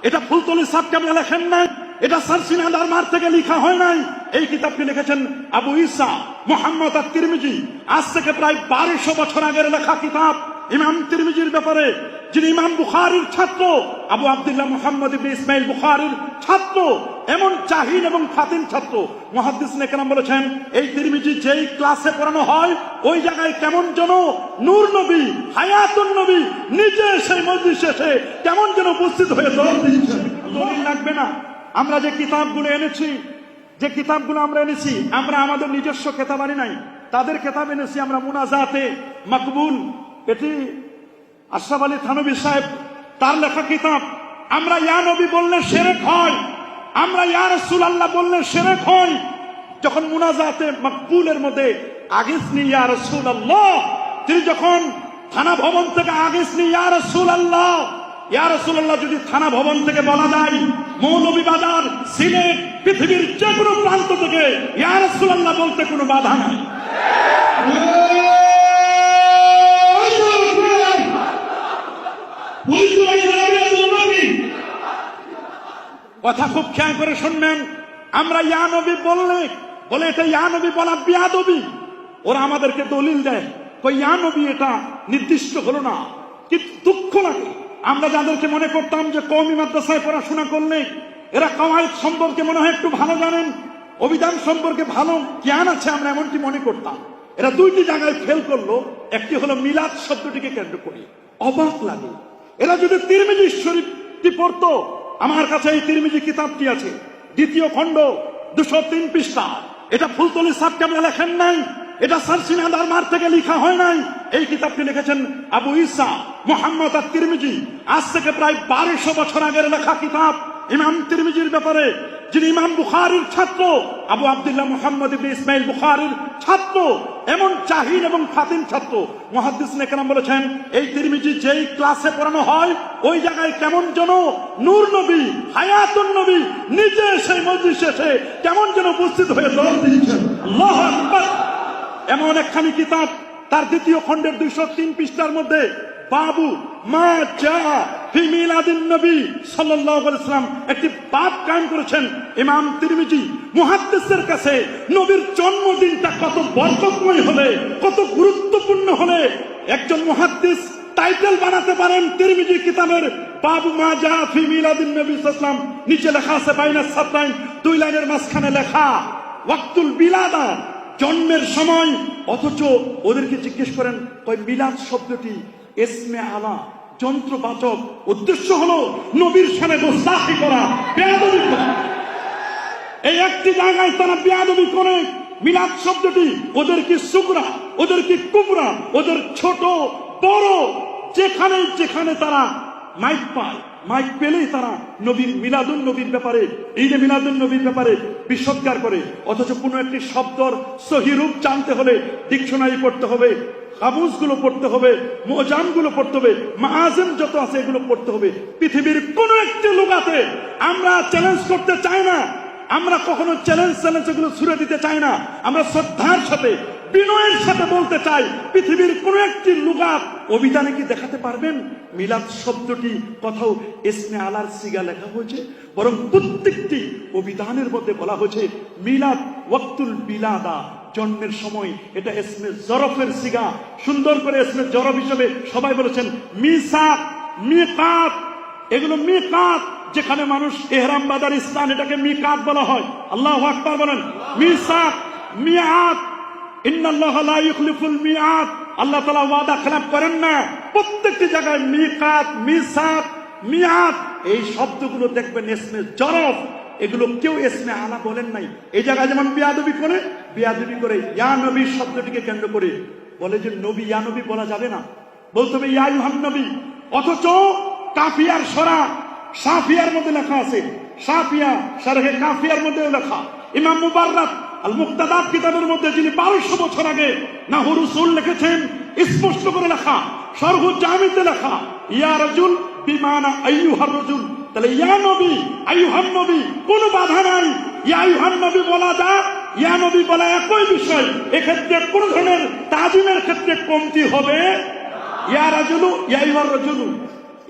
এটা ফুলতলি সাবকামে লেখেন নাই, এটা সারসিনা দারমার থেকে লেখা হয় নাই। এই কিতাবটি লিখেছেন আবু ঈসা মুহাম্মদ আত-তিরমিজি। আজ থেকে প্রায় 1200 বছর আগের লেখা কিতাব ইমাম তিরমিজির ব্যাপারে, যিনি ইমাম বুখারীর ছাত্র, আবু আব্দুল্লাহ মুহাম্মদ ইবনে ইসমাইল বুখারীর ছাত্র, এমন জাহিল এবং ফাতিন ছাত্র। মুহাদ্দিসিনে কেরাম বলেছেন এই তিরমিজি যেই ক্লাসে পড়ানো হয় ওই জায়গায় কেমন যেন নূর নবী, হায়াতুন নবী নিজে সেই মজলিসে এসে কেমন যেন উপস্থিত হয়ে দলিল লাগবে না। আমরা যে কিতাবগুলো এনেছি, আমরা আমাদের নিজস্ব কিতাব আনি নাই, তাদের কিতাব এনেছি আমরা মুনাজাতে মাকবুল, এটি আশরাফ আলী থানভী সাহেব তার লেখা কিতাব। আমরা ইয়া নবী বললে শিরক হয়, আমরা ইয়া রাসূলুল্লাহ বললে শিরক হয়। যখন মুনাজাতে মাকবুলের মধ্যে আগিসনি ইয়া রাসূলুল্লাহ, তিনি যখন থানা ভবন থেকে আগিসনি ইয়া রাসূলুল্লাহ, ইয়া রাসূলুল্লাহ যদি থানা ভবন থেকে বলা যায়, মৌলভীবাজার, সিলেট, পৃথিবীর যে কোনো প্রান্ত থেকে ইয়া রাসূলুল্লাহ বলতে কোনো বাধা নাই। কথা খুব খেয়াল করে শুনবেন। আমরা ইয়া নবী বললে বলে এটা ইয়া নবী বলা বিয়াদবি। ওরা আমাদেরকে দলিল দেয়, কই ইয়া নবী এটা নির্দিষ্ট হলো না। কিন্তু দুঃখ লাগে, আমরা যাদেরকে মনে করতাম যে কওমি মাদ্রাসায় পড়াশোনা করলে এরা কওয়ায়েদ সম্পর্কে মনে হয় একটু ভালো জানেন, অভিধান সম্পর্কে ভালো জ্ঞান আছে, আমরা এমনটি মনে করতাম। এরা দুইটি জায়গায় ফেল করলো। একটি হলো মিলাদ শব্দটিকে কেন্দ্র করে। অবাক লাগে, এরা যদি তিরমিজি শরীফটি পড়তো, আমার কাছে এই তিরমিজি কিতাবটি আছে, 2য় খণ্ড 203 পৃষ্ঠা। এটা ফুলতলি সাবকামে লেখেন নাই, এটা সারসিনা দারমার থেকে লেখা হয় নাই। এই কিতাবটি লিখেছেন আবু ঈসা মুহাম্মদ আত-তিরমিজি। আজ থেকে প্রায় 1200 বছর আগের লেখা কিতাব ইমাম তিরমিজির ব্যাপারে, যিনি ইমাম বুখারীর ছাত্র, আবু আব্দুল্লাহ মুহাম্মদ ইবনে ইসমাইল বুখারীর ছাত্র, এমন জাহিল এবং ফাতিন ছাত্র। মুহাদ্দিসিনে কেরাম বলেছেন এই তিরমিজি যেই ক্লাসে পড়ানো হয় ওই জায়গায় কেমন যেন নূর নবী, হায়াতুন নবী নিজে সেই মজলিসে এসে কেমন যেন উপস্থিত হয়ে আল্লাহু আকবার। এমন একখানি কিতাব, তার 2য় খণ্ডের 203 পৃষ্ঠার মধ্যে বাবু মা জা ফি মিলাদিন নবী সাল্লাল্লাহু আলাইহি ওয়াসাল্লাম একটি বাব কায়েম করেছেন ইমাম তিরমিজি। মুহাদ্দিসের কাছে নবীর জন্মদিনটা কত বরকতময় হলে, কত গুরুত্বপূর্ণ হলে একজন মুহাদ্দিস টাইটেল বানাতে পারেন তিরমিজি কিতাবের বাবু মা জা ফি মিলাদিন নবী সাল্লাল্লাহু আলাইহি ওয়াসাল্লাম। নিচে লেখা আছে বাইনা সাতরাইন, 2 লাইনের মাঝখানে লেখা ওয়াক্তুল বিলাদা, জন্মের সময়। অথচ ওদেরকে জিজ্ঞেস করেন কই মিলাদ শব্দটি ইসমে আলা, যন্ত্রবাচক, উদ্দেশ্য হলো নবীর সামনে গোস্তাখি করা, বেয়াদবি করা। এই একটি জায়গায় তারা বেয়াদবি করে। মিলাদ শব্দটি ওদের কি সুগরা, ওদের কি কুবরা, ওদের ছোট বড়, যেখানে যেখানে তারা মাইক পায়, মাইক পেলেই তারা নবীর মিলাদুন নবীর ব্যাপারে, ঈদে মিলাদুন নবীর ব্যাপারে বিশদগার করে। অথচ কোনো একটি শব্দর সহি রূপ জানতে হলে ডিকশনারি পড়তে হবে, কামুসগুলো পড়তে হবে, মুজামগুলো পড়তে হবে, মাআজিম যত আছে এগুলো পড়তে হবে। পৃথিবীর কোন একটি লুগাতে আমরা চ্যালেঞ্জ করতে চাই না, আমরা কখনো চ্যালেঞ্জ এগুলো ছুড়ে দিতে চাই না। আমরা শ্রদ্ধার সাথে, বিনয়ের সাথে বলতে চাই, পৃথিবীর কোন একটি লুগাত অভিধানে কি দেখাতে পারবেন মিলাদ শব্দটি কোথাও ইসমে আলার সিগা লেখা হয়েছে? বরং প্রত্যেকটি অভিধানের মধ্যে বলা হয়েছে মিলাদ ওয়াক্তুল বিলাদা, জন্মের সময়। এটা ইসমে জরফের সিগা, সুন্দর করে ইসমে জরফ হিসেবে সবাই বলেছেন মিসাক, মিকাত। এগুলো মিকাত, যেখানে মানুষ ইহরাম বাঁধার স্থান, এটাকে মিকাত বলা হয়। আল্লাহু আকবার বলেন। মিসাক, মিআত, ইন্নাল্লাহা লা ইখলিফুল মিআত, আল্লাহ তাআলা ওয়াদা খেলাফ করেন না। প্রত্যেকটি জায়গায় মিকাত, মিসাক, মিআত এই শব্দগুলো দেখবেন ইসমে জরফ, এগুলো কেউ ইসমে আলা বলেন নাই। এই জায়গায় যেমন বিয়াদবি করে ইয়া নবী শব্দটিকে কেন্দ্র করে বলে যে নবী, ইয়া নবী বলা যাবে না, বলতে হবে ইয়া আইয়ুহান নবী। অথচ কাফিয়ার সরা সাফিয়ার মধ্যে লেখা আছে, সাফিয়া শারহে কাফিয়ার মধ্যেও লেখা। ইমাম মুবাররাক আল মুক্তাদাত কিতাবের মধ্যে, যিনি 1200 বছর আগে নাহুর উসুল লিখেছেন, স্পষ্ট করে লেখা, শরহু জামিতে লেখা ইয়া রাজুল বিমানা আইয়ুহার রাজুল। তাহলে ইয়া নবী, আইয়ুহান নবী কোনো বাধা নাই। ইয়া আইয়ুহান নবী বলা যায়, ইয়া নবী বলা একই বিষয়। এক্ষেত্রে কোন ধরনের তাজিমের ক্ষেত্রে কমতি হবে? ইয়া রাজুলু, ইয়া আইয়ুহার রাজুলু,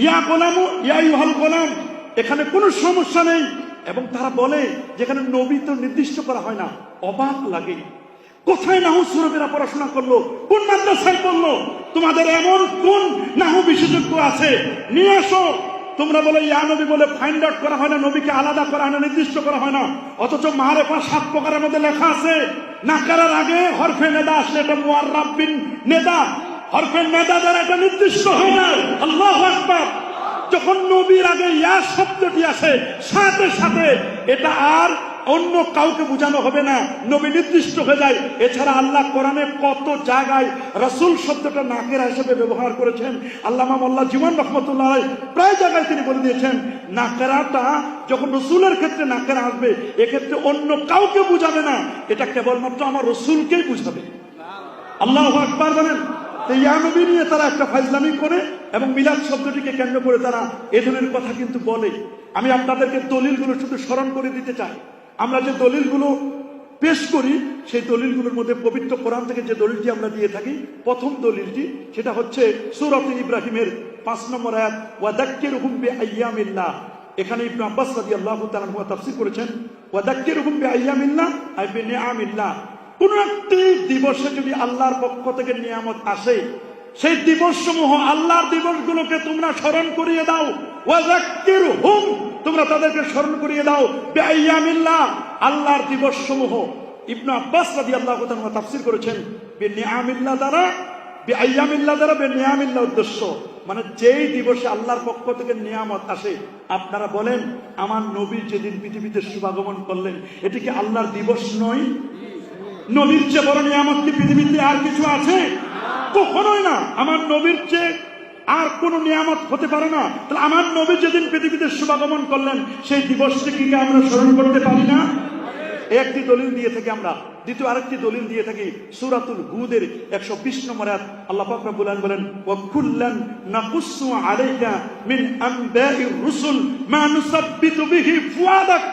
ইয়া গোলামু, ইয়া আইয়ুহাল গোলাম, এখানে কোনো সমস্যা নেই। এবং তারা বলে যেখানে নবী তো নির্দিষ্ট করা হয় না। অবাক লাগে, কোথায় নাহু সুরবেরা পড়াশোনা করলো, কোন মাদ্রাসায় পড়লো? তোমাদের এমন কোন নাহু বিশেষজ্ঞ আছে, নিয়ে আসো। তোমরা বলে ইয়া নবী বলে ফাইন্ড আউট করা হয় না, নবীকে আলাদা করা হয় না, নির্দিষ্ট করা হয় না। অথচ মারেফা 7 প্রকারের মধ্যে লেখা আছে নাকারার আগে হরফে নেদা আসলে এটা মুআররাব বিন নেদা, হরফে নেদা দ্বারা এটা নির্দিষ্ট হয় না। আল্লাহু আকবার। যখন নবীর আগে ইয়া শব্দটি আসে, সাথে সাথে এটা আর অন্য কাউকে বোঝানো হবে না, নবী নির্দিষ্ট হয়ে যায়। এছাড়া আল্লাহ কোরআনে কত জায়গায় রাসূল শব্দটা নাকেরা হিসেবে ব্যবহার করেছেন। আল্লামা মোল্লা জীবন রহমতুল্লাহ আলাইহি প্রায় জায়গায় তিনি বলে দিয়েছেন, নাকেরাটা যখন রসুলের ক্ষেত্রে নাকেরা আসবে, এক্ষেত্রে অন্য কাউকে বুঝাবে না, এটা কেবলমাত্র আমার রসুলকেই বুঝাবে। আল্লাহু আকবার বলেন। ইয়া নবী নিয়ে তারা একটা ফাইজলামি করে এবং মিলাদ শব্দটিকে কেন্দ্র করে তারা এ ধরনের কথা কিন্তু বলে। আমি আপনাদেরকে দলিলগুলো শুধু স্মরণ করে দিতে চাই। আমরা যে দলিলগুলো পেশ করি সেই দলিলগুলোর মধ্যে পবিত্র কোরআন থেকে যে দলিলটি আমরা দিয়ে থাকি, প্রথম দলিলটি সেটা হচ্ছে সূরা ইব্রাহিমের 5 নম্বর আয়াত, ওয়াদাক্কিরহুম বিআইয়ামিল্লাহ। এখানে ইবনে আব্বাস রাদিয়াল্লাহু তাআলা আনহু তাফসীর করেছেন, ওয়াদাক্কিরহুম বিআইয়ামিল্লাহ আই বিনিআমিল্লাহ। কোন একটি দিবসে যদি আল্লাহর পক্ষ থেকে নিয়ামত আসে, সেই দিবস সমূহ আল্লাহর দিবসগুলোকে তোমরা স্মরণ করিয়ে দাও। ওয়াযাক্কিরহুম, তোমরা তাদেরকে স্মরণ করিয়ে দাও বিআইয়ামিল্লাহ, আল্লাহর দিবস সমূহ। ইবনে আব্বাস রাদিয়াল্লাহু তাআলা তাফসীর করেছেন বিনিআমিল্লাহ দ্বারা, বিআইয়ামিল্লাহ দ্বারা বিনিআমিল্লাহ উদ্দেশ্য মানে যেই দিবসে আল্লাহর পক্ষ থেকে নিয়ামত আসে। আপনারা বলেন, আমার নবী যেদিন পৃথিবীতে শুভাগমন করলেন, এটি কি আল্লাহর দিবস নয়? নবীর চেয়ে বড় নিয়ামত কি পৃথিবীতে আর কিছু আছে? কখনোই না। আমার নবীর চেয়ে আর কোন নিয়ামত হতে পারে না। তাহলে আমার নবী যেদিন পৃথিবীতে শুভাগমন করলেন, সেই দিবসটিকে আমরা স্মরণ করতে পারি না? একটি দলিল দিয়ে থাকি আমরা। দ্বিতীয় আরেকটি দলিল দিয়ে থাকি সূরাতুল হুদের 120 নম্বর আয়াত। আল্লাহ পাক রব্বুল আলামিন বলেন, ওয়া কুল্লান নাকুসু আলাইকা মিন আমবাইর রুসুল মা নুসাব্বিতু বিহি ফুয়াদাক।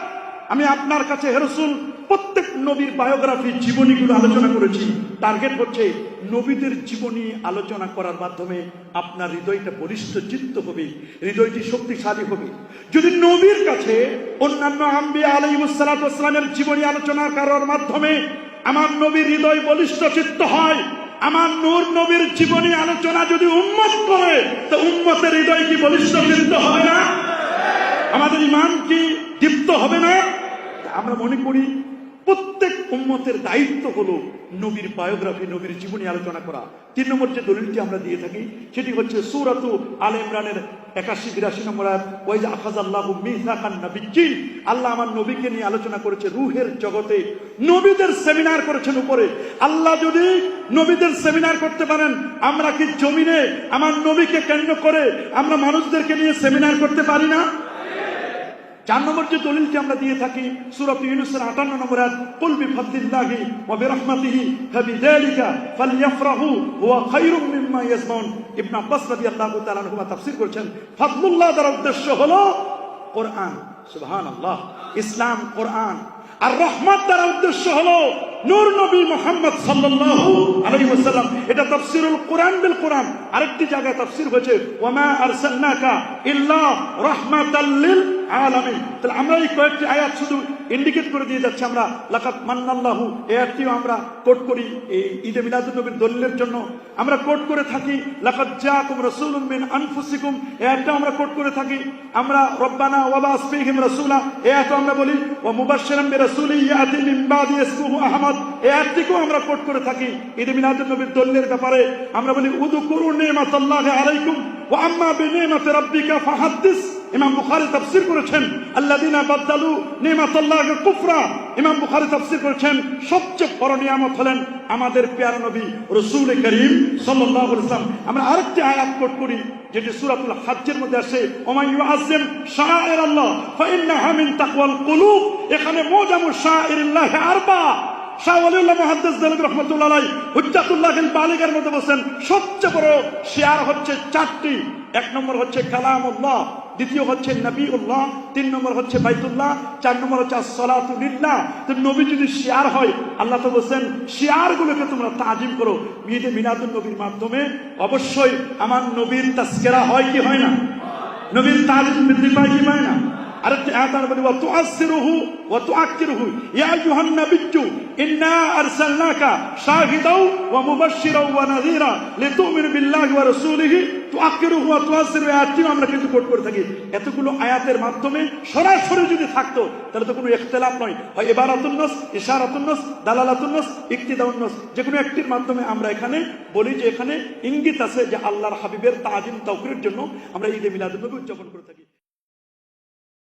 আমি আপনার কাছে হে রাসূল প্রত্যেক নবীর বায়োগ্রাফি, জীবনীগুলো আলোচনা করেছি। টার্গেট হচ্ছে নবীদের জীবনী আলোচনা করার মাধ্যমে আপনার হৃদয়টা বলিষ্ঠ চিত্ত হবে, হৃদয়টি শক্তিশালী হবে। যদি নবীর কাছে অন্যান্য আম্বিয়া আলাইহিস সালাতু ওয়াস সালামের জীবনী আলোচনা করার মাধ্যমে আমার নবীর হৃদয় বলিষ্ঠ চিত্ত হয়, আমার নূর নবীর জীবনী আলোচনা যদি উম্মত করে, তো উম্মতের হৃদয় কি বলিষ্ঠ চিত্ত হবে না? আমাদের ঈমান কি দীপ্ত হবে না? আমরা মনে করি প্রত্যেক উম্মতের দায়িত্ব হলো নবীর বায়োগ্রাফি, নবীর জীবনী আলোচনা করা। 3 নম্বর যে দলিলটি আমরা দিয়ে থাকি সেটি হচ্ছে সূরাতু আলে ইমরানের 81-82 নম্বর আয়াত, ওয়াইজা আখাযাল্লাহু মিসাকান নাবিয়্যিন। আল্লাহ আমার নবীকে নিয়ে আলোচনা করেছে রূহের জগতে, নবীদের সেমিনার করেছেন উপরে। আল্লাহ যদি নবীদের সেমিনার করতে পারেন, আমরা কি জমিনে আমার নবীকে কেন্দ্র করে আমরা মানুষদেরকে নিয়ে সেমিনার করতে পারি না? 4 নম্বর যে দলিলটি আমরা দিয়ে থাকি সূরা ইউনূসের 58 নম্বর আয়াত, কুল বিফাদলিল্লাহি ওয়া বিরাহমাতিহি ফাবিযালিকা ফালইফরাহু হুয়া খায়রুম মিম্মা ইয়াজমাউন। ইবনে আব্বাস রাদিয়াল্লাহু তাআলা আনহু তাফসীর করেছেন, ফাদলুল্লাহ দ্বারা উদ্দেশ্য হলো কোরআন। সুবহানাল্লাহ, ইসলাম কোরআন। আর রহমত দ্বারা উদ্দেশ্য হলো নূর নবী মুহাম্মদ সাল্লাল্লাহু আলাইহি ওয়াসাল্লাম। এটা তাফসীরুল কোরআন বিল কোরআন। আরেকটি জায়গায় তাফসীর হয়েছে, ওয়া মা আরসালনাকা ইল্লা রাহমাতাল লিল আলামিন। তাহলে আমরা এই কয়েকটি আয়াত শুধু ইন্ডিকেট করে দিয়ে যাচ্ছি। আমরা লাকাদ মান্নাল্লাহু এই আয়াতটিও আমরা কোট করি এই ঈদে মিলাদুন নবীর দলিলের জন্য আমরা কোট করে থাকি। লাকাদ জাআকুম রাসূলুম মিন আনফুসিকুম এই আয়াতটা আমরা কোট করে থাকি। আমরা রব্বানা ওয়া বা'স ফীহিম রাসূলা এই আয়াতও আমরা বলি, ওয়া মুবাশশিরাম বিরাসূলিন ইয়াতি মিন বাদি ইসমুহু আহমদ এই আয়াতটিকেও আমরা কোট করে থাকি। ঈদে মিলাদুন নবীর দলিলের ব্যাপারে আমরা বলি, উযকুরু নি'মাতাল্লাহি আলাইকুম ওয়া আম্মা বিনি'মাতি রাব্বিকা ফাহাদ্দিস। ইমাম বুখারী তাফসীর করেছেন, আল্লাযীনা বাদদালু নি'মাতাল্লাহি কুফরা। ইমাম বুখারী তাফসীর করেছেন, সবচেয়ে বড় নিয়ামত হলেন আমাদের প্যারা নবী রাসূল করিম সাল্লাল্লাহু আলাইহি ওয়াসাল্লাম। আমরা আরেকটি আয়াত কোট করি যেটি সূরাতুল হজ্জের মধ্যে আসে, ওয়া ইউআযযিম শাআইরাল্লাহ ফাইন্নাহা মিন তাকওয়াল কুলুব। এখানে মুজামু শাআইরিল্লাহি আরবা। শাহ ওয়ালিউল্লাহ মুহাদ্দিস দেলবী রাহমাতুল্লাহ আলাইহি হুজ্জাতুল্লাহিল বালিগার মধ্যে বলেন, সবচেয়ে বড় শিয়ার হচ্ছে 4টি। 1 নম্বর হচ্ছে কালামুল্লাহ, দ্বিতীয় হচ্ছে নবীউল্লাহ, 3 নম্বর হচ্ছে বাইতুল্লাহ, 4 নম্বর হচ্ছে আসসালাতু লিল্লাহ। তো নবী যদি শিয়ার হয়, আল্লাহ তো বলেন শিয়ারগুলোকে তোমরা তাজিম করো। ঈদে মিলাদুন নবীর মাধ্যমে অবশ্যই আমার নবীর তাজকিরা হয় কি হয় না? নবীর তাজিম বৃদ্ধি পায় কি পায় না? আরেকটি আয়াত আমরা বলি ওয়া তুআসসিরুহু ওয়া তুআক্কিরুহু ইয়া আইয়ুহান নাবিয়্যু ইন্না আরসালনাকা শাহিদাও ওয়া মুবাশশিরাও ওয়া নাযীরা লিতু'মিনু বিল্লাহি ওয়া রাসূলিহি তুআক্কিরুহু ওয়া তুআসসিরু আয়াতটি আমরা কিন্তু কোট করে থাকি। এতগুলো আয়াতের মাধ্যমে সরাসরি যদি থাকতো তাহলে তো কোনো ইখতিলাফ নয়, হয় ইবারাতুন নাস, ইশারাতুন নাস, দালালাতুন নাস, ইক্তিদাউন নাস, যে কোনো একটির মাধ্যমে আমরা এখানে বলি যে এখানে ইঙ্গিত আছে যে আল্লাহর হাবিবের তাজিম তাওকীরের জন্য আমরা ঈদে মিলাদুন নবী উদযাপন করে থাকি।